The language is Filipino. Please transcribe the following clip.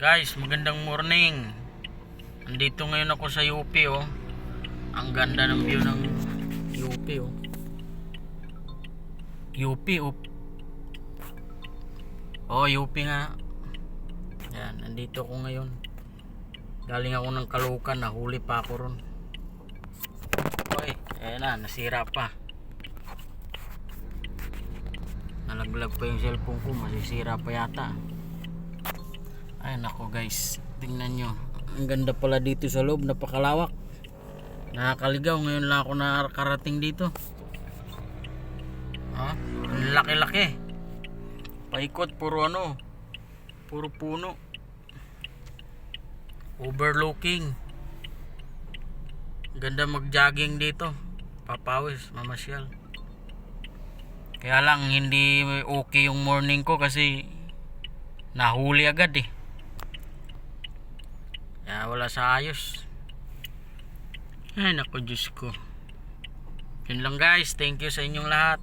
Guys, magandang morning. Andito ngayon ako sa UP oh. Ang ganda ng view ng UP oh. UP oh. Oh, UP nga. Yan, nandito ako ngayon. Galing ako ng Caloocan, nahuli pa ako ron. Oy, ayan na, nasira pa. Nalaglag pa yung cellphone ko, masisira pa yata. Ay nako guys, tingnan nyo, ang ganda pala dito sa loob, napakalawak. Nakakaligaw, ngayon lang ako nakarating dito. Ang laki-laki. Paikot, puro ano, puro puno. Overlooking. Ganda mag-jogging dito, papawis, mamasyal. Kaya lang hindi okay yung morning ko kasi nahuli agad eh. Kaya wala sa ayos. Ay naku, Diyos ko. Yun lang guys, thank you sa inyong lahat.